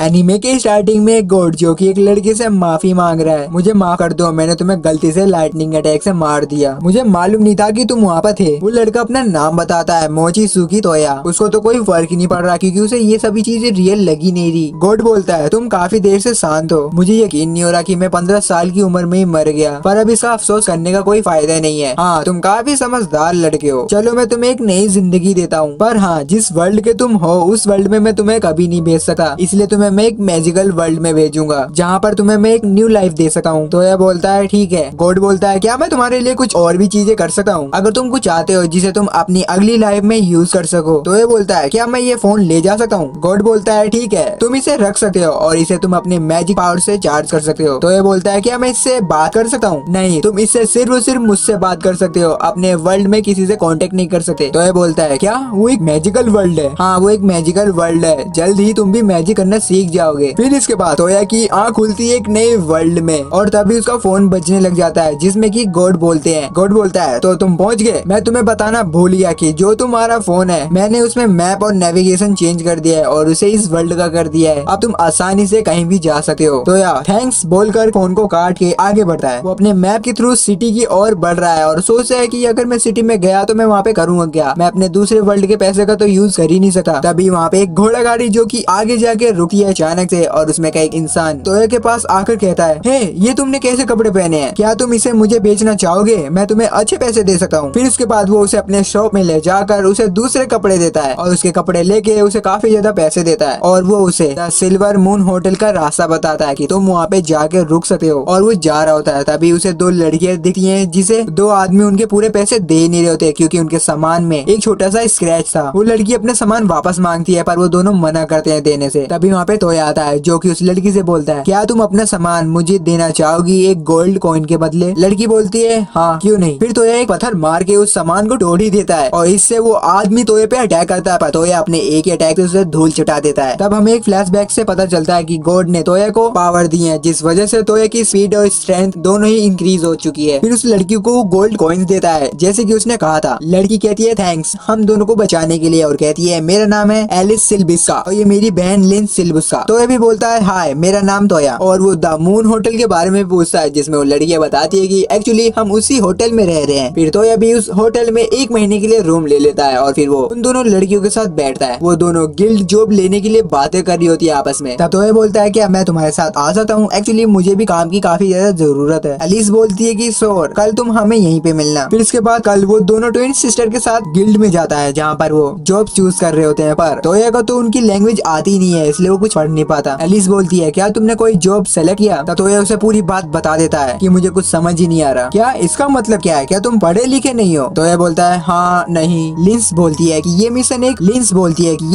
Anime के starting में एक गोड जो कि एक लड़के से माफी मांग रहा है, मुझे माफ कर दो, मैंने तुम्हें गलती से लाइटनिंग अटैक से मार दिया, मुझे मालूम नहीं था कि तुम वहाँ पर थे। वो लड़का अपना नाम बताता है, मोचिसुकी तोया। उसको तो कोई फर्क ही नहीं पड़ रहा क्योंकि उसे ये सभी चीजें रियल लगी नहीं रही। गोड बोलता है, तुम काफी देर से शांत हो, मुझे यकीन नहीं हो रहा कि मैं 15 साल की उम्र में ही मर गया, पर अब इसका अफसोस करने का कोई फायदा नहीं है। हाँ, तुम काफी समझदार लड़के हो, चलो मैं तुम्हें एक नई जिंदगी देता हूँ, पर हाँ, जिस वर्ल्ड के तुम हो उस वर्ल्ड में मैं तुम्हें कभी नहीं भेज सका, इसलिए तुम्हें मैं एक मैजिकल वर्ल्ड में भेजूंगा जहाँ पर तुम्हें मैं एक न्यू लाइफ दे सका हूँ। तो यह बोलता है ठीक है। गॉड बोलता है, क्या मैं तुम्हारे लिए कुछ और भी चीजें कर सकता हूँ अगर तुम कुछ चाहते हो जिसे तुम अपनी अगली लाइफ में यूज कर सको। तो यह बोलता है, क्या मैं ये फोन ले जा सकता हूँ? गॉड बोलता है ठीक है, तुम इसे रख सकते हो और इसे तुम अपने मैजिक पावर से चार्ज कर सकते हो। तो यह बोलता है, क्या मैं इससे बात कर सकता हूँ? नहीं, तुम इससे सिर्फ और सिर्फ मुझसे बात कर सकते हो, अपने वर्ल्ड में किसी से कांटेक्ट नहीं कर सकते। तो यह बोलता है, क्या वो एक मैजिकल वर्ल्ड है? हाँ, वो एक मैजिकल वर्ल्ड है, जल्द ही तुम भी मैजिक करना सीख जाओगे। फिर इसके बाद तोया की आँख खुलती है एक नए वर्ल्ड में और तभी उसका फोन बजने लग जाता है जिसमें कि गॉड बोलते हैं। गॉड बोलता है, तो तुम पहुंच गए, मैं तुम्हें बताना भूल गया कि जो तुम्हारा फोन है मैंने उसमें मैप और नेविगेशन चेंज कर दिया है और उसे इस वर्ल्ड का कर दिया है, अब तुम आसानी से कहीं भी जा सकते हो। तो यार थैंक्स बोलकर फोन को काट के आगे बढ़ता है। वो अपने मैप के थ्रू सिटी की ओर बढ़ रहा है और सोच रहा है कि अगर मैं सिटी में गया तो मैं वहाँ पे करूँगा क्या, मैं अपने दूसरे वर्ल्ड के पैसे का तो यूज कर ही नहीं सकता। तभी वहाँ पे एक घोड़ा गाड़ी जो कि आगे जाके रुकी है अचानक से और उसमें का एक इंसान तोया के पास आकर कहता है, हे ये तुमने कैसे कपड़े पहने हैं, क्या तुम इसे मुझे बेचना चाहोगे, मैं तुम्हें अच्छे पैसे दे सकता हूँ। फिर उसके बाद वो उसे अपने शॉप में ले जाकर उसे दूसरे कपड़े देता है और उसके कपड़े लेके उसे काफी ज्यादा पैसे देता है और वो उसे द सिल्वर मून होटल का रास्ता बताता है कि तुम वहाँ पे जाके रुक सकते हो। और वो जा रहा होता है तभी उसे दो लड़कियां दिखती हैं जिसे दो आदमी उनके पूरे पैसे दे नहीं रहे होते क्योंकि उनके सामान में एक छोटा सा स्क्रैच था। वो लड़की अपने सामान वापस मांगती है पर वो दोनों मना करते हैं देने से। तभी वहाँ पे तोया आता है जो कि उस लड़की से बोलता है, क्या तुम अपना सामान मुझे देना चाहोगी एक गोल्ड कॉइन के बदले? लड़की बोलती है, हाँ क्यों नहीं। फिर तोया एक पत्थर मार के उस सामान को तोड़ ही देता है और इससे वो आदमी तोये पे अटैक करता है पर तोया अपने एक ही अटैक से उसे धूल चटा देता है। तब हमें एक फ्लैशबैक से पता चलता है कि गॉड ने तोया को पावर दी है जिस वजह से तोया की स्पीड और स्ट्रेंथ दोनों ही इंक्रीज हो चुकी है। फिर उस लड़की को वो गोल्ड कॉइन्स देता है जैसे कि उसने कहा था। लड़की कहती है थैंक्स हम दोनों को बचाने के लिए और कहती है मेरा नाम है एलिस सिल्बिस्का और ये मेरी बहन लिन सिल्बिस्का। तोया भी बोलता है हाय मेरा नाम तोया और वो द मून होटल के बारे में पूछता है जिसमें वो लड़कियां बताती है कि एक्चुअली हम उसी होटल में रह रहे हैं। फिर तोया भी उस होटल में 1 महीने के लिए रूम ले लेता है और फिर वो उन दोनों लड़कियों के साथ बैठता है। वो दोनों गिल्ड जॉब लेने के लिए बातें कर रही होती है आपस में। तब तोया बोलता है क्या मैं तुम्हारे साथ आ सकता हूँ, एक्चुअली मुझे भी काम की काफी ज्यादा जरूरत है। एलिस बोलती है कि श्योर कल तुम हमें यहीं पे मिलना। फिर इसके बाद कल वो दोनों ट्विन सिस्टर के साथ गिल्ड में जाता है जहाँ पर वो जॉब चूज कर रहे होते हैं पर तोया को तो उनकी लैंग्वेज आती नहीं है इसलिए वो कुछ पढ़ नहीं पाता। एलिस बोलती है क्या तुमने कोई जॉब सेलेक्ट किया? तब तोया उसे पूरी बात बता देता है कि मुझे कुछ समझ ही नहीं आ रहा, क्या इसका मतलब क्या है, क्या तुम पढ़े लिखे नहीं हो? तोया बोलता है हाँ नहीं। लिंस बोलती है कि ये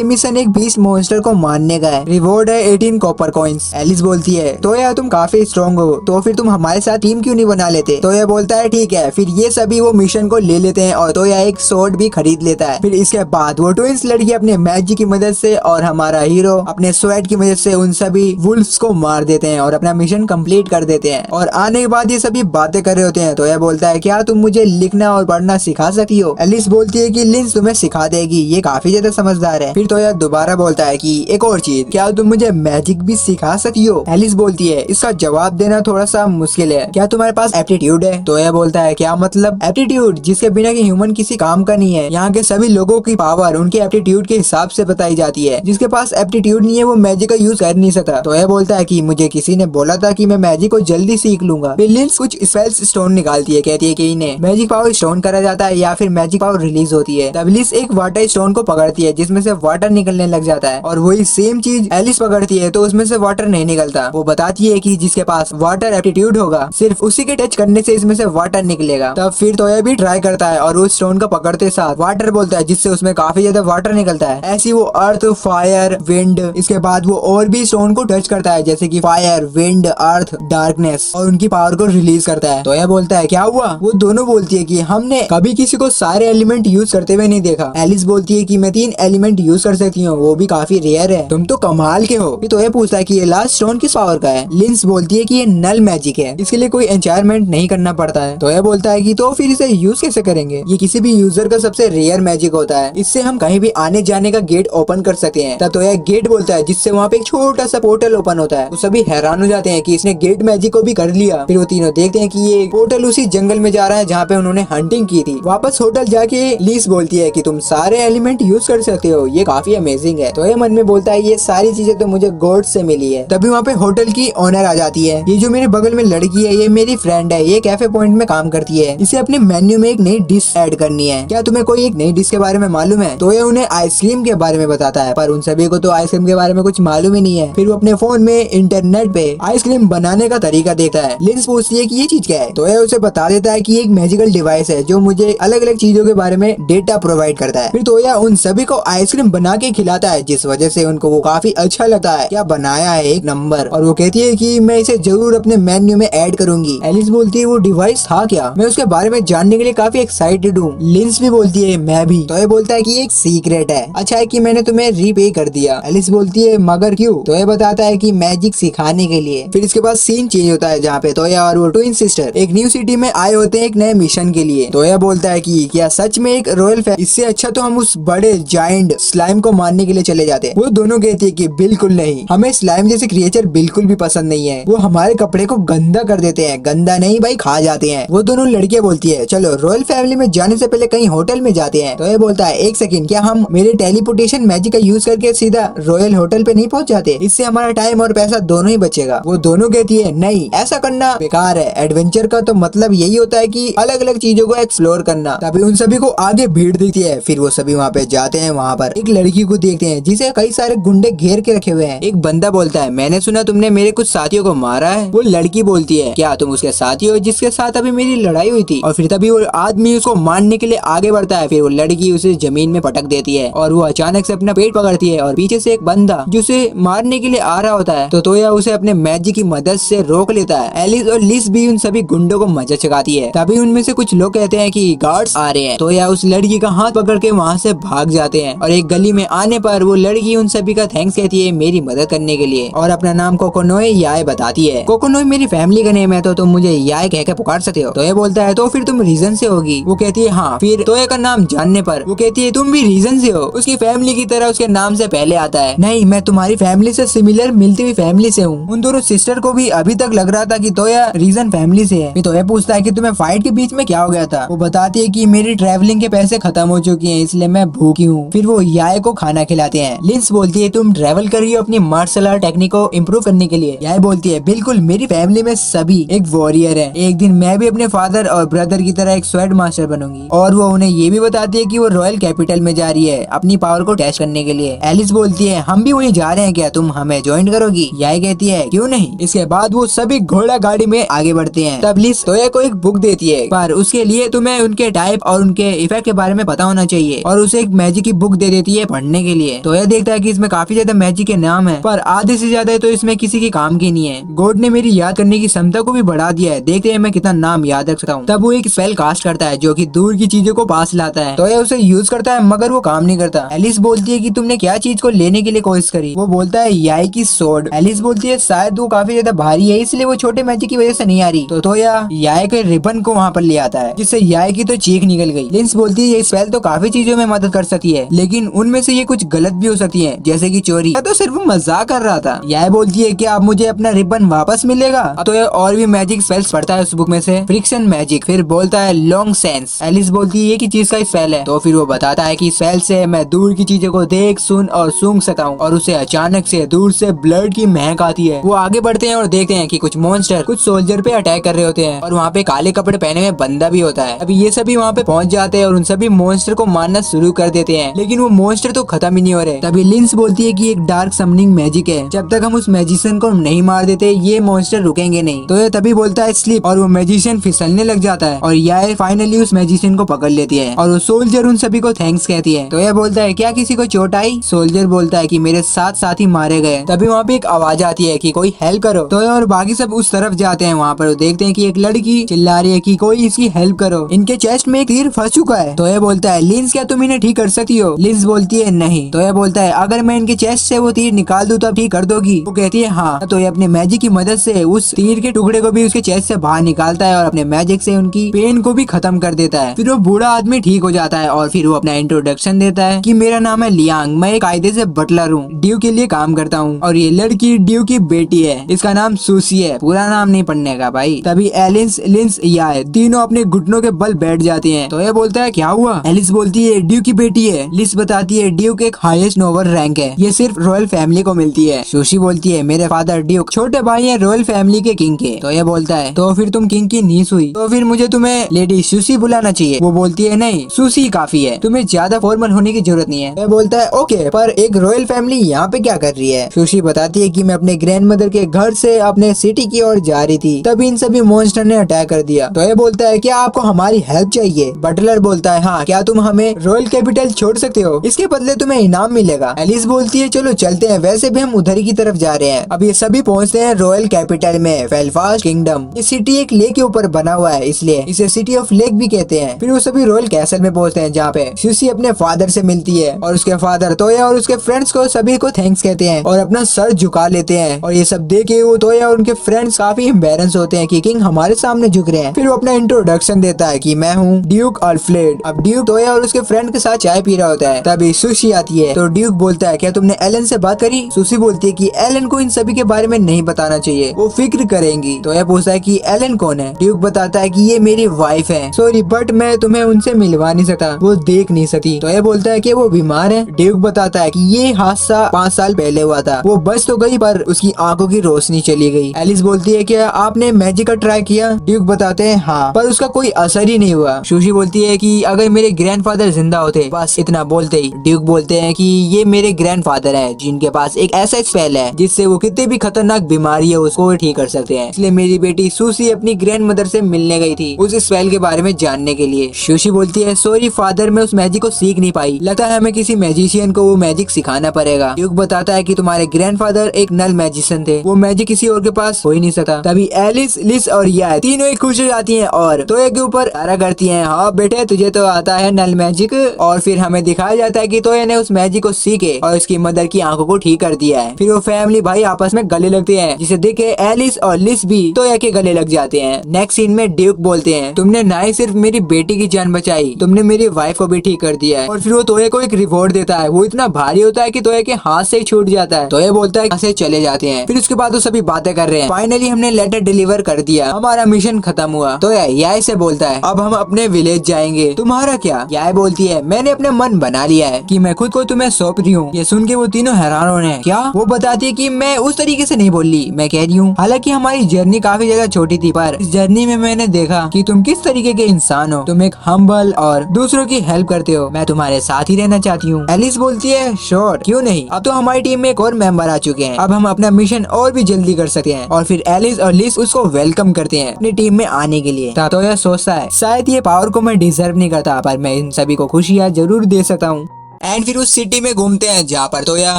मिशन एक बीस्ट मॉन्स्टर को मारने का है, रिवॉर्ड है 18 कॉपर कॉइंस। एलिस बोलती है तोया तुम काफी स्ट्रॉन्ग हो तो फिर तुम हमारे साथ टीम क्यों नहीं बना लेते? तोया बोलता है ठीक है। फिर ये सभी वो मिशन को ले लेते हैं और तोया एक स्वॉर्ड भी खरीद लेता है। फिर इसके बाद वो ट्विंस लड़की अपने मैजिक की मदद से और हमारा हीरो अपने स्वॉर्ड की मदद से उन सभी वुल्फ्स को मार देते हैं और अपना मिशन कंप्लीट कर देते हैं। और आने के बाद ये सभी बातें कर रहे होते हैं। तोया बोलता है क्या तुम मुझे लिखना और पढ़ना सिखा सकती हो? एलिस बोलती है कि लिंस तुम्हें सिखा देगी, ये काफी ज्यादा समझदार है। फिर तोया दोबारा बोलता है कि एक और चीज, क्या तुम मुझे मैजिक भी सिखा सकती हो? एलिस बोलती है इसका जवाब देना थोड़ा सा मुश्किल है, क्या तुम्हारे पास एप्टीट्यूड है? तोया बोलता है क्या मतलब? एप्टीट्यूड जिसके बिना कि ह्यूमन किसी काम का नहीं है। यहाँ के सभी लोगों की पावर उनके एप्टीट्यूड के हिसाब से बताई जाती है, जिसके पास एप्टीट्यूड नहीं है वो मैजिक का यूज कर नहीं सकता। तोया बोलता है कि मुझे किसी ने बोला था कि मैं मैजिक को जल्दी सीख लूंगा। फिर लिंस कुछ स्पेल्स स्टोन निकालती है, कहती है कि इन्हें मैजिक पावर स्टोन करा जाता है या फिर मैजिक पावर रिलीज होती है। तब लिंस एक वाटर स्टोन को पकड़ती है जिसमें से वाटर निकलने लग जाता है और वही सेम चीज एलिस पकड़ती है तो उसमें से वाटर नहीं निकलता। वो बताती है कि जिसके पास वाटर एप्टीट्यूड होगा सिर्फ उसी के टच करने से इसमें से वाटर निकलेगा। तब फिर तोया भी ट्राई करता है और उस स्टोन को पकड़ते साथ वाटर बोलता है जिससे उसमें काफी ज्यादा वाटर निकलता है। ऐसी वो अर्थ, फायर, विंड, इसके बाद वो और भी स्टोन को टच करता है जैसे कि फायर, विंड, अर्थ, डार्कनेस और उनकी पावर को रिलीज करता है। तोया बोलता है क्या हुआ? वो दोनों बोलती है कि हमने कभी किसी को सारे एलिमेंट यूज करते हुए नहीं देखा। एलिस बोलती है कि मैं 3 एलिमेंट यूज कर सकती हूँ, वो भी काफी रेयर है, तुम तो कमाल के हो। तो ये पूछता है कि ये लास्ट स्टोन किस पावर का है? लिंस बोलती है कि ये नल मैजिक है, इसके लिए कोई एन्चायरमेंट नहीं करना पड़ता है। तो ये बोलता है कि तो फिर इसे यूज कैसे करेंगे? ये किसी भी यूजर का सबसे रेयर मैजिक होता है, इससे हम कहीं भी आने जाने का गेट ओपन कर सकते हैं। तब तो यह गेट बोलता है जिससे वहाँ पे एक छोटा सा पोर्टल ओपन होता है। वो सभी हैरान हो जाते हैं कि इसने गेट मैजिक को भी कर लिया। फिर वो तीनों देखते हैं कि ये पोर्टल उसी जंगल में जा रहा है जहाँ पे उन्होंने हंटिंग की थी। वापस होटल जाके लिस बोलती है कि तुम सारे एलिमेंट यूज कर सकते हो, ये काफी अमेजिंग है। तो ये मन में बोलता है ये सारी चीजें तो मुझे गॉड से मिली है। तभी वहाँ पे होटल की ओनर आ जाती है। ये जो मेरे बगल में लड़की है ये मेरी फ्रेंड है, ये कैफे पॉइंट में काम करती है, इसे अपने मेन्यू में एक नई डिश ऐड करनी है, क्या तुम्हें कोई एक नई डिश के बारे में मालूम है? तो ये उन्हें आइसक्रीम के बारे में बताता है, पर उन सभी को तो आइसक्रीम के बारे में कुछ मालूम ही नहीं है। फिर वो अपने फोन में इंटरनेट पे आइसक्रीम बनाने का तरीका देखता है। लिंस पूछती है कि ये चीज क्या है, तो ये उसे बता देता है कि एक मैजिकल डिवाइस है जो मुझे अलग अलग चीजों के बारे में डेटा प्रोवाइड करता है। फिर तो यह उन सभी को आइसक्रीम बना के खिलाता है, जिस वजह से उनको वो काफी अच्छा लगता है। क्या बनाया है, एक नंबर। और वो कहती है कि मैं इसे जरूर अपने मेन्यू में ऐड करूंगी। एलिस बोलती है वो डिवाइस था क्या, मैं उसके बारे में जानने के लिए काफी एक्साइटेड हूँ। लिंस भी बोलती है मैं भी। तो ये बोलता है कि ये एक सीक्रेट है, अच्छा है कि मैंने तुम्हें रीपे कर दिया। एलिस बोलती है मगर क्यों? तो ये बताता है कि मैजिक सिखाने के लिए। फिर इसके बाद सीन चेंज होता है जहाँ पे तोया और वो ट्विन सिस्टर एक न्यू सिटी में आए होते हैं एक नए मिशन के लिए। तोया बोलता है कि क्या सच में एक रॉयल फैमिली, इससे अच्छा तो हम उस बड़े जायंट स्लाइम को मारने के लिए चले जाते। वो दोनों कहती है कि बिल्कुल नहीं, हमें स्लाइम जैसे क्रिएचर बिल्कुल भी पसंद नहीं है, वो हमारे कपड़े को गंदा कर देते हैं। गंदा नहीं भाई, खा जाते हैं। वो दोनों लड़कियां बोलती है चलो रॉयल फैमिली में जाने से पहले कहीं होटल में जाते हैं। तो ये बोलता है एक सेकंड, क्या हम मेरे टेलीपोर्टेशन मैजिक का यूज करके सीधा रॉयल होटल पे नहीं पहुंच जाते? इससे हमारा टाइम और पैसा दोनों ही बचेगा। वो दोनों कहती है नहीं, ऐसा करना बेकार है, एडवेंचर का तो मतलब यही होता है कि अलग अलग चीजों को एक्सप्लोर करना। तभी उन सभी को आगे भीड़ दिखती है। फिर वो सभी वहाँ पे जाते हैं। वहाँ पर एक लड़की को देखते हैं जिसे कई सारे गुंडे घेर के रखे हुए हैं। एक बंदा बोलता है मैंने सुना तुमने मेरे कुछ साथियों को मारा है। वो लड़की बोलती है क्या तुम उसके साथी हो जिसके साथ अभी मेरी लड़ाई हुई थी? और फिर तभी वो आदमी उसको मारने के लिए आगे बढ़ता है। फिर वो लड़की उसे जमीन में पटक देती है और वो अचानक से अपना पेट पकड़ती है और पीछे से एक बंदा जो उसे मारने के लिए आ रहा होता है। तो तोया उसे अपने मैजिक की मदद से रोक लेता है। एलिस और लिस भी उन सभी गुंडों को मजा चखाती है। तभी उनमें से कुछ लोग कहते हैं कि गार्ड्स आ रहे हैं। तोया उस लड़की का हाथ पकड़ के वहाँ से भाग जाते हैं और एक गली में आने पर वो लड़की उन सभी का थैंक्स कहती है मेरी मदद करने के लिए और अपना नाम कोकोनोए याय बताती है। कोकोनोए मेरी फैमिली का नेम है तो तुम मुझे याय कह के पुकार सकते हो। तोया बोलता है तो फिर तुम रीजन से होगी? वो कहती है हाँ। फिर तोया का नाम जानने पर वो कहती है तुम भी रीजन से हो? उसकी फैमिली की तरह उसके नाम से पहले आता है। नहीं, मैं तुम्हारी फैमिली से सिमिलर मिलती हुई फैमिली से हूँ। उन दोनों सिस्टर को भी अभी तक लग रहा था कि तोया रीजन फैमिली से है। फिर तोया पूछता है कि तुम्हें फाइट के बीच में क्या हो गया था? वो बताती है कि मेरी ट्रैवलिंग के पैसे खत्म हो चुकी हैं इसलिए मैं भूखी हूँ। फिर वो याय को खाना खिलाते हैं। लिंस बोलती है तुम ट्रैवल कर रही हो अपनी मार्शल आर्ट टेक्निक को इम्प्रूव करने के लिए? याय बोलती है बिल्कुल, मेरी फैमिली में सभी एक वॉरियर है, एक दिन मैं भी अपने फादर और ब्रदर की तरह एक स्वॉर्ड मास्टर बनूंगी। और वो उन्हें ये भी बताती है कि वो रॉयल कैपिटल में जा रही है अपनी पावर को टेस्ट करने के लिए। एलिस बोलती है हम भी वहीं जा रहे हैं, क्या तुम हमें ज्वाइन करोगी? याय कहती है क्यों नहीं। इसके बाद वो सभी घोड़ा गाड़ी में आगे बढ़ते हैं। तब लिस तोया को एक बुक देती है, पर उसके लिए तुम्हें उनके टाइप और उनके इफेक्ट के बारे में पता होना चाहिए और उसे एक मैजिक की बुक दे देती है पढ़ने के लिए। तोया देखता है कि इसमें काफी ज्यादा मैजिक के नाम है, पर आधे से ज्यादा तो इसमें किसी के काम की नहीं है। गॉड ने मेरी याद करने की क्षमता को भी बढ़ा दिया है, देखते हैं मैं कितना नाम याद रख सकता हूँ। तब वो एक स्पेल कास्ट करता है जो कि दूर की चीजों को पास लाता है। तोया उसे यूज करता है मगर वो काम नहीं करता। एलिस बोलती है कि तुमने क्या चीज को लेने के लिए कोशिश करी? वो बोलता है याय की सोर्ड। एलिस बोलती है शायद वो काफी ज्यादा भारी है इसलिए वो छोटे मैजिक की वजह से नहीं आ रही। तो तोया याय के रिबन को वहाँ पर ले आता है जिससे याय की तो चीख निकल गई। लिंस बोलती है ये स्पेल तो काफी चीजों में मदद कर सकती है लेकिन उनमें से ये कुछ गलत भी हो सकती है जैसे कि चोरी। तो सिर्फ मजाक कर रहा था। याय बोलती है क्या अब मुझे अपना रिबन वापस मिलेगा? तो ये और भी मैजिक स्पेल्स पढ़ता है उस बुक में से, फ्रिक्शन मैजिक। फिर बोलता है लॉन्ग सेंस। एलिस बोलती है ये की चीज का स्पेल है। तो फिर वो बताता है कि स्पेल से मैं दूर की चीजों को देख सुन और सूंघ सकता हूँ और उसे अचानक से दूर से ब्लड की महक आती है। वो आगे बढ़ते हैं और देखते हैं कि कुछ मॉन्स्टर कुछ सोल्जर पे अटैक कर रहे होते हैं और वहाँ पे काले कपड़े पहने हुए बंदा भी होता है। अभी ये सभी वहाँ पे पहुंच जाते हैं और उन सभी मॉन्स्टर को मारना शुरू कर देते हैं लेकिन वो मॉन्स्टर तो खत्म ही नहीं हो रहे। तभी लिंस बोलती है कि एक डार्क समनिंग मैजिक है, जब तक हम उस मैजिशियन को नहीं मार देते ये मॉन्स्टर रुकेंगे नहीं। तो ये तभी बोलता है स्लिप और वो मैजिशियन फिसलने लग जाता है और याय फाइनली उस मैजिशियन को पकड़ लेती है और वो सोल्जर उन सभी को थैंक्स कहती है। तो यह बोलता है क्या किसी को चोट आई? सोल्जर बोलता है कि मेरे साथ साथी मारे गए। तभी वहाँ पे एक आवाज आती है कि कोई हेल्प करो। तो और बाकी सब उस तरफ जाते हैं। वहाँ पर देखते हैं कि एक लड़की चिल्ला रही है कि कोई इसकी हेल्प करो, इनके चेस्ट में एक तीर फंस चुका है। तो यह बोलता है लिंस क्या तुम इन्हें ठीक कर सकती हो? लिंस बोलती है नहीं। तो यह बोलता है अगर मैं इनके चेस्ट से वो तीर निकाल दूं तो ठीक कर दोगी? वो कहती है हाँ। तो ये अपने मैजिक की मदद से उस तीर के टुकड़े को भी उसके चेस्ट से बाहर निकालता है और अपने मैजिक से उनकी पेन को भी खत्म कर देता है। फिर वो बूढ़ा आदमी ठीक हो जाता है और फिर वो अपना इंट्रोडक्शन देता है कि मेरा नाम है लियांग, मैं एक कायदे से बटलर हूँ ड्यूक के लिए काम करता हूँ और ये लड़की ड्यूक की बेटी है, इसका नाम सूसी है, पूरा नाम नहीं पढ़ने का भाई। तभी एलिस, लिंस, या तीनों अपने घुटनों के बल बैठ जाती हैं। तो ये बोलता है क्या हुआ? एलिस बोलती है ड्यूक की बेटी है। लिस बताती है ड्यूक एक हाईएस्ट नोबल रैंक है, ये सिर्फ रॉयल फैमिली को मिलती है। सूसी बोलती है मेरे फादर ड्यूक छोटे भाई है रॉयल फैमिली के किंग के। तो ये बोलता है तो फिर तुम किंग की नीस हुई, तो फिर मुझे तुम्हें लेडी सूसी बुलाना चाहिए। वो बोलती है नहीं, सूसी काफी है, तुम्हें ज्यादा फॉर्मल होने की जरूरत नहीं है। मैं बोलता है ओके, पर एक रॉयल फैमिली यहाँ पे क्या कर रही है? सूसी बताती है कि मैं अपने ग्रैंड मदर के घर से अपने सिटी की ओर जा रही थी, तभी इन सभी मॉन्स्टर ने अटैक कर दिया। तो ये बोलता है क्या आपको हमारी हेल्प चाहिए? बटलर बोलता है हाँ, क्या तुम हमें रॉयल कैपिटल छोड़ सकते हो? इसके बदले तुम्हें इनाम मिलेगा। एलिस बोलती है चलो चलते हैं, वैसे भी हम उधर की तरफ जा रहे हैं। अब ये सभी पहुँचते हैं रॉयल कैपिटल में, बेलफास्ट किंगडम। ये सिटी एक लेक के ऊपर बना हुआ है, इसलिए इसे सिटी ऑफ लेक भी कहते हैं। फिर वो सभी रॉयल कैसल में पहुँचते हैं, जहाँ पे सूसी अपने फादर से मिलती है और उसके फादर तोया और उसके फ्रेंड्स को सभी को थैंक्स कहते हैं और अपना सर झुका लेते हैं। और ये सब देखे वो तोया और उनके फ्रेंड्स काफी एम्बैरेंस होते हैं कि किंग हमारे सामने झुक रहे हैं। फिर वो अपना इंट्रोडक्शन देता है कि मैं हूँ ड्यूक अल्फ्रेड। अब ड्यूक तोया और उसके फ्रेंड के साथ चाय पी रहा होता है, तभी सूसी आती है। तो ड्यूक बोलता है क्या तुमने एलन से बात करी? सूसी बोलती है कि एलन को इन सभी के बारे में नहीं बताना चाहिए, वो फिक्र करेंगी। तोया पूछता है कि एलन कौन है? ड्यूक बताता है कि ये मेरी वाइफ है, सॉरी बट मैं तुम्हें उनसे मिलवा नहीं सकता, वो देख नहीं सकती। तोया बोलता है कि वो बीमार है। ड्यूक बताता है कि ये हादसा 5 साल पहले हुआ था, वो बच तो गई पर उसकी आंखों की रोशनी चली गई। एलिस बोलती है क्या आपने मैजिक का ट्राई किया? ड्यूक बताते हैं हाँ, पर उसका कोई असर ही नहीं हुआ। सूसी बोलती है कि अगर मेरे ग्रैंडफादर जिंदा होते, बस इतना बोलते ही ड्यूक बोलते हैं कि ये मेरे ग्रैंडफादर हैं जिनके पास एक ऐसा स्पेल है जिससे वो कितनी भी खतरनाक बीमारी है उसको ठीक कर सकते हैं। इसलिए मेरी बेटी सूसी अपनी ग्रैंड मदर से मिलने गई थी उस स्पेल के बारे में जानने के लिए। सूसी बोलती है सॉरी फादर, मैं उस मैजिक को सीख नहीं पाई, लगता है हमें किसी मैजिशियन को वो मैजिक सिखाना पड़ेगा। ड्यूक बताता है कि तुम्हारे ग्रैंडफादर एक नल मैजिशियन थे, वो मैजिक किसी और के पास हो ही नहीं सकता। तभी एलिस, लिस और या तीनों एक खुश हो जाती हैं और तोया के ऊपर इशारा करती हैं हाँ बेटे तुझे तो आता है नल मैजिक। और फिर हमें दिखाया जाता है कि तोया ने उस मैजिक को सीखे और उसकी मदर की आंखों को ठीक कर दिया है। फिर वो फैमिली भाई आपस में गले लगते हैं, जिसे देख के एलिस और लिस भी तोया के गले लग जाते हैं। नेक्स्ट सीन में ड्यूक बोलते हैं तुमने ना ही सिर्फ मेरी बेटी की जान बचाई, तुमने मेरी वाइफ को भी ठीक कर दिया है। और फिर वो तोया को एक रिवॉर्ड देता है, वो इतना भारी होता है कि तोया के हाथ से छूट जाता है। तोया बोलता है से चले जाते हैं। फिर उसके बाद वो सभी बातें कर रहे हैं, फाइनली हमने लेटर डिलीवर कर दिया, हमारा मिशन खत्म हुआ। तो याय से बोलता है अब हम अपने विलेज जाएंगे, तुम्हारा क्या? याय बोलती है मैंने अपने मन बना लिया है कि मैं खुद को तुम्हें सौंप रही हूँ। ये सुन के वो तीनों हैरान हो रहे हैं। क्या? वो बताती है कि मैं उस तरीके से नहीं बोली, मैं कह रही हूँ हालांकि हमारी जर्नी काफी ज्यादा छोटी थी, पर इस जर्नी में मैंने देखा कि तुम किस तरीके के इंसान हो, तुम एक हम्बल और दूसरों की हेल्प करते हो, मैं तुम्हारे साथ ही रहना चाहती हूँ। एलिस बोलती है श्योर, क्यों नहीं, अब तो हमारी टीम में एक और मेंबर आ चुके हैं, अब हम अपना मिशन और भी जल्दी कर सकते हैं। और फिर एलिस और लिस उसको वेलकम करते हैं अपनी टीम में आने के लिए। तो यह सोचता है शायद ये पावर को मैं डिजर्व नहीं करता, पर मैं इन सभी को खुशियाँ जरूर दे सकता हूँ। एंड फिर उस सिटी में घूमते हैं जहाँ पर तोया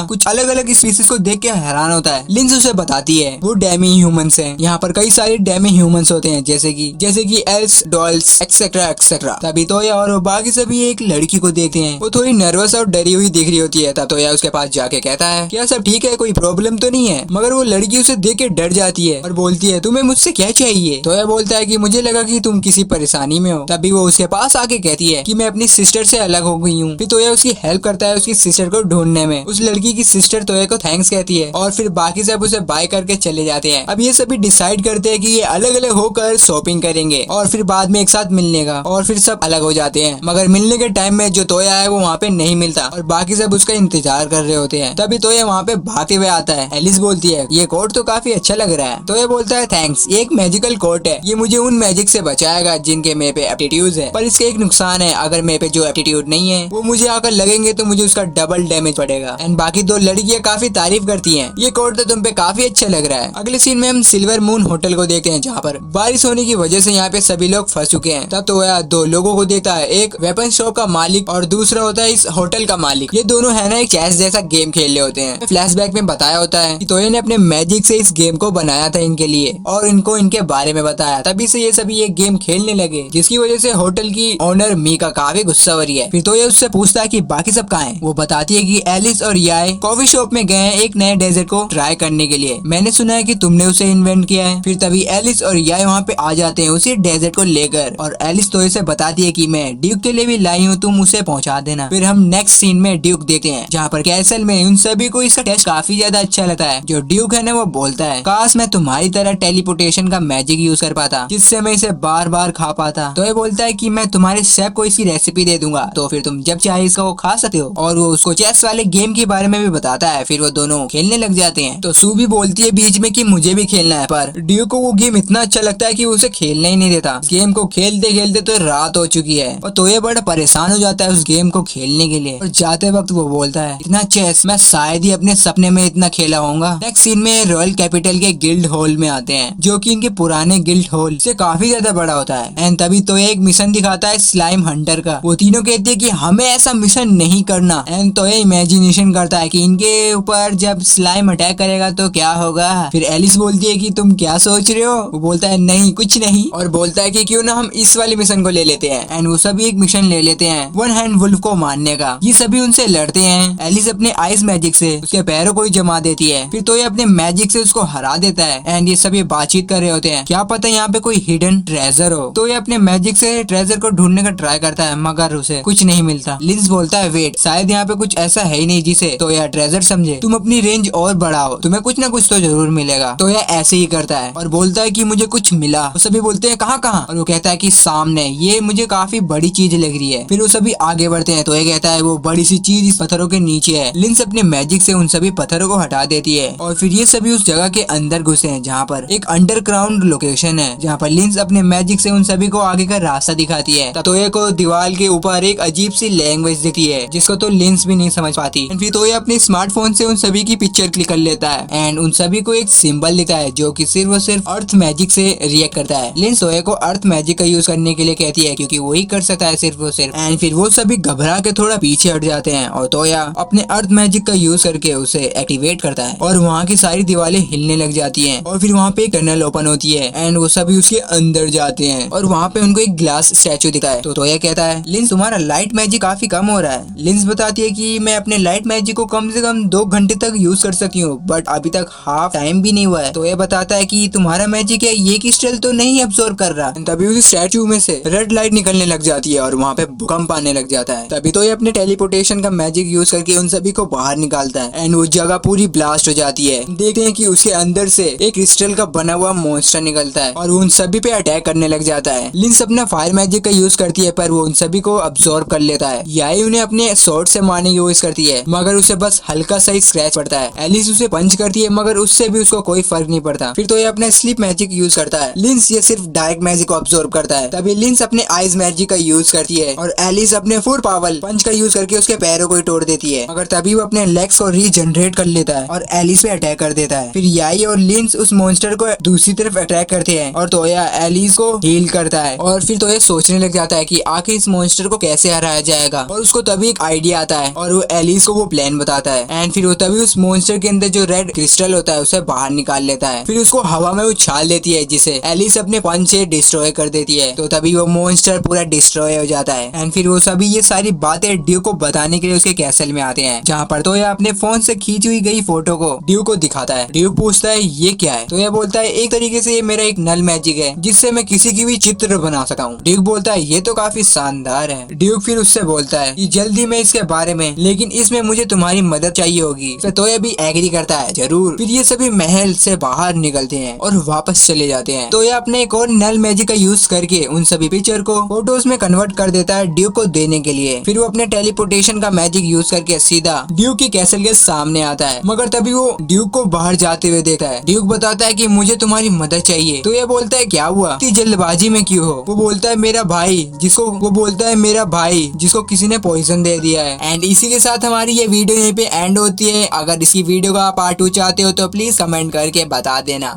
कुछ अलग अलग स्पीसीज को देख के हैरान होता है। लिंस उसे बताती है वो डेमी ह्यूमंस हैं, यहाँ पर कई सारे डेमी ह्यूमंस होते हैं जैसे कि एल्स, डॉल्स एक्सेट्रा एक्सेट्रा। तभी तोया और बाकी सभी एक लड़की को देखते हैं, वो थोड़ी नर्वस और डरी हुई दिख रही होती है। तब तोया उसके पास जाके कहता है क्या सब ठीक है, कोई प्रॉब्लम तो नहीं है? मगर वो लड़की उसे देख के डर जाती है और बोलती है तुम्हें मुझसे क्या चाहिए? तोया बोलता है कि मुझे लगा कि तुम किसी परेशानी में हो। तभी वो उसके पास आके कहती है कि मैं अपनी सिस्टर से अलग हो गई हूँ। फिर तोया उसकी हेल्प करता है उसकी सिस्टर को ढूंढने में। उस लड़की की सिस्टर तोया को थैंक्स कहती है और फिर बाकी सब उसे बाय करके चले जाते हैं। अब ये सभी डिसाइड करते हैं कि ये अलग अलग होकर शॉपिंग करेंगे और फिर बाद में एक साथ मिलने का, और फिर सब अलग हो जाते हैं। मगर मिलने के टाइम में जो तोया है वो वहाँ पे नहीं मिलता और बाकी सब उसका इंतजार कर रहे होते हैं। तभी तोया वहाँ पे भागते हुए आता है। एलिस बोलती है ये कोट तो काफी अच्छा लग रहा है। तोया बोलता है थैंक्स, ये एक मैजिकल कोट है, ये मुझे उन मैजिक से बचाएगा जिनके मेरे पे एप्टीट्यूड है, पर इसके एक नुकसान है, अगर मेरे पे जो एप्टीट्यूड नहीं है वो मुझे आकर लगेंगे तो मुझे उसका डबल डैमेज पड़ेगा। एंड बाकी दो लड़कियां काफी तारीफ करती हैं, ये कोट तो तुम पे काफी अच्छा लग रहा है। अगले सीन में हम सिल्वर मून होटल को देखते हैं जहाँ पर बारिश होने की वजह से यहाँ पे सभी लोग फंस चुके हैं। तब तो वह दो लोगों को देखता है, एक वेपन शॉप का मालिक और दूसरा होता है इस होटल का मालिक। ये दोनों है ना एक चेस जैसा गेम खेल रहे होते हैं। फ्लैशबैक में बताया होता है कि तोया ने अपने मैजिक से इस गेम को बनाया था इनके लिए और इनको इनके बारे में बताया, तभी से ये सभी ये गेम खेलने लगे, जिसकी वजह से होटल की ओनर मीका काफी गुस्सा हो रही है। फिर तोया उससे पूछता है कि बाकी बाकी सब कहाँ हैं? वो बताती है कि एलिस और याय कॉफी शॉप में गए हैं एक नए डेजर्ट को ट्राई करने के लिए। मैंने सुना है कि तुमने उसे इन्वेंट किया है। फिर तभी एलिस और याय वहाँ पे आ जाते हैं उसी डेजर्ट को लेकर, और एलिस तो इसे बताती है कि मैं ड्यूक के लिए भी लाई हूँ, तुम उसे पहुँचा देना। फिर हम नेक्स्ट सीन में ड्यूक देखते हैं जहाँ पर कैसल में उन सभी को इसका टेस्ट काफी ज्यादा अच्छा लगता है। जो ड्यूक है ना वो बोलता है काश मैं तुम्हारी तरह टेलीपोर्टेशन का मैजिक यूज कर पाता जिससे मैं इसे बार बार खा पाता। तो ये बोलता है कि मैं तुम्हारे शेफ को इसकी रेसिपी दे दूंगा, तो फिर तुम जब चाहे इसका वो खा सकते हो। और वो उसको चेस वाले गेम के बारे में भी बताता है। फिर वो दोनों खेलने लग जाते हैं। तो सू भी बोलती है बीच में कि मुझे भी खेलना है, पर ड्यूक को वो गेम इतना अच्छा लगता है कि वो उसे खेलने ही नहीं देता। गेम को खेलते खेलते तो रात हो चुकी है और तो ये बड़ा परेशान हो जाता है उस गेम को खेलने के लिए। और जाते वक्त वो बोलता है इतना चेस मैं शायद ही अपने सपने में इतना खेला होऊंगा। नेक्स्ट सीन में रॉयल कैपिटल के गिल्ड हॉल में आते हैं जो कि इनके पुराने गिल्ड हॉल से काफी ज्यादा बड़ा होता है। एंड तभी तो एक मिशन दिखाता है स्लाइम हंटर का। वो तीनों कहते हैं कि हमें ऐसा मिशन नहीं करना। एंड तो ये इमेजिनेशन करता है कि इनके ऊपर जब स्लाइम अटैक करेगा तो क्या होगा। फिर एलिस बोलती है कि तुम क्या सोच रहे हो। वो बोलता है नहीं कुछ नहीं, और बोलता है कि क्यों ना हम इस वाले मिशन को ले लेते हैं। एंड वो सभी एक मिशन ले लेते हैं वन हैंड वुल्फ को मारने का। ये सभी उनसे लड़ते हैं। एलिस अपने आइस मैजिक से उसके पैरों को ही जमा देती है। फिर तो ये अपने मैजिक से उसको हरा देता है। एंड ये सभी बातचीत कर रहे होते हैं, क्या पता यहाँ पे कोई हिडन ट्रेजर हो। तो ये अपने मैजिक से ट्रेजर को ढूंढने का ट्राई करता है मगर उसे कुछ नहीं मिलता। लिंस बोलता है वेट शायद यहाँ पे कुछ ऐसा है ही नहीं जिसे तो यह ट्रेजर समझे, तुम अपनी रेंज और बढ़ाओ, तुम्हें कुछ ना कुछ तो जरूर मिलेगा। तो यह ऐसे ही करता है और बोलता है कि मुझे कुछ मिला। वो सभी बोलते हैं कहाँ कहाँ, और वो कहता है कि सामने, ये मुझे काफी बड़ी चीज लग रही है। फिर वो सभी आगे बढ़ते हैं तो ये कहता है वो बड़ी सी चीज इस पत्थरों के नीचे है। लिंस अपने मैजिक से उन सभी पत्थरों को हटा देती है और फिर ये सभी उस जगह के अंदर घुसे हैं जहाँ पर एक अंडरग्राउंड लोकेशन है जहाँ पर लिंस अपने मैजिक से उन सभी को आगे का रास्ता दिखाती है। ततोये को दीवार के ऊपर एक अजीब सी लैंग्वेज दिखती है जिसको तो लिंस भी नहीं समझ पाती। फिर तो ये अपने स्मार्टफोन से उन सभी की पिक्चर क्लिक कर लेता है एंड उन सभी को एक सिंबल देता है जो कि सिर्फ और सिर्फ अर्थ मैजिक से रिएक्ट करता है। लिंस तोये को अर्थ मैजिक का यूज करने के लिए कहती है क्योंकि वही कर सकता है सिर्फ और सिर्फ। एंड फिर वो सभी घबरा के थोड़ा पीछे हट जाते हैं और तोया अपने अर्थ मैजिक का यूज करके उसे एक्टिवेट करता है और वहाँ की सारी दीवारें हिलने लग जाती हैं और फिर वहाँ पे एक टनल ओपन होती है एंड वो सभी उसके अंदर जाते हैं और वहाँ पे उनको एक ग्लास स्टैचू दिखता है। तो तोया कहता है लिंस तुम्हारा लाइट मैजिक काफी कम हो रहा है। लिंस बताती है कि मैं अपने लाइट मैजिक को कम से कम 2 घंटे तक यूज कर सकी हूँ बट अभी तक हाफ टाइम भी नहीं हुआ है। तो ये बताता है कि तुम्हारा मैजिक है ये क्रिस्टल तो नहीं अब्सॉर्ब कर रहा। तभी उस स्टैचू में से रेड लाइट निकलने लग जाती है और वहाँ पे भूकंप आने लग जाता है। तभी तो ये अपने टेलीपोर्टेशन का मैजिक यूज करके उन सभी को बाहर निकालता है एंड वो जगह पूरी ब्लास्ट हो जाती है। देखते हैं कि उसके अंदर से एक क्रिस्टल का बना हुआ मॉन्स्टर निकलता है और उन सभी पे अटैक करने लग जाता है। लिंस अपना फायर मैजिक का यूज करती है पर वो उन सभी को अब्सॉर्ब कर लेता है। याई उन्हें अपने स्वॉर्ड से मारने की कोशिश करती है मगर उसे बस हल्का सा ही स्क्रैच पड़ता है। एलिस उसे पंच करती है मगर उससे भी उसको कोई फर्क नहीं पड़ता। फिर तो ये अपना स्लीप मैजिक यूज करता है। लिंस ये सिर्फ डार्क मैजिक को अब्सॉर्ब करता है। तभी लिंस अपने आइज मैजिक का यूज करती है और एलिस अपने फुल पावर पंच का यूज करके उसके पैरों को ही तोड़ देती है मगर तभी वो अपने लेग्स को रीजनरेट कर लेता है और एलिस पे अटैक कर देता है। फिर याई और लिंस उस मॉन्स्टर को दूसरी तरफ अटैक करते हैं और तोया एलिस को हील करता है और फिर तोया सोचने लग जाता है कि आखिर इस मॉन्स्टर को कैसे हराया जाएगा और उसको तभी एक आइडिया आता है और वो एलिस को वो प्लान बताता है एंड फिर वो तभी उस मॉन्स्टर के अंदर जो रेड क्रिस्टल होता है उसे बाहर निकाल लेता है। फिर उसको हवा में उछाल देती है जिसे एलिस अपने पंच से डिस्ट्रॉय कर देती है। तो तभी वो मॉन्स्टर पूरा डिस्ट्रॉय हो जाता है एंड फिर वो सभी ये सारी बातें ड्यूक को बताने के लिए उसके कैसल में आते हैं जहाँ पर तोया अपने फोन से खींची हुई गई फोटो को ड्यूक को दिखाता है। ड्यूक पूछता है ये क्या है। तो यह बोलता है एक तरीके से ये मेरा एक नल मैजिक है जिससे मैं किसी की भी चित्र बना सकता हूँ। ड्यूक बोलता है ये तो काफी शानदार है। ड्यूक फिर उससे बोलता है कि जल्दी मैं इसके बारे में, लेकिन इसमें मुझे तुम्हारी मदद चाहिए होगी। तो यह भी एग्री करता है जरूर। फिर ये सभी महल से बाहर निकलते हैं और वापस चले जाते हैं। तो यह अपने एक और नल मैजिक का यूज करके उन सभी पिक्चर को फोटोज में कन्वर्ट कर देता है ड्यूक को देने के लिए। फिर वो अपने टेलीपोर्टेशन का मैजिक यूज करके सीधा ड्यूक की कैसल के सामने आता है मगर तभी वो ड्यूक को बाहर जाते हुए देखता है। ड्यूक बताता है कि मुझे तुम्हारी मदद चाहिए। तो यह बोलता है क्या हुआ, इतनी जल्दबाजी में क्यों हो। वो बोलता है मेरा भाई जिसको किसी ने पॉइजन दे दिया है। एंड इसी के साथ हमारी ये वीडियो यहीं पे एंड होती है। अगर इसकी वीडियो का पार्ट 2 चाहते हो तो प्लीज कमेंट करके बता देना।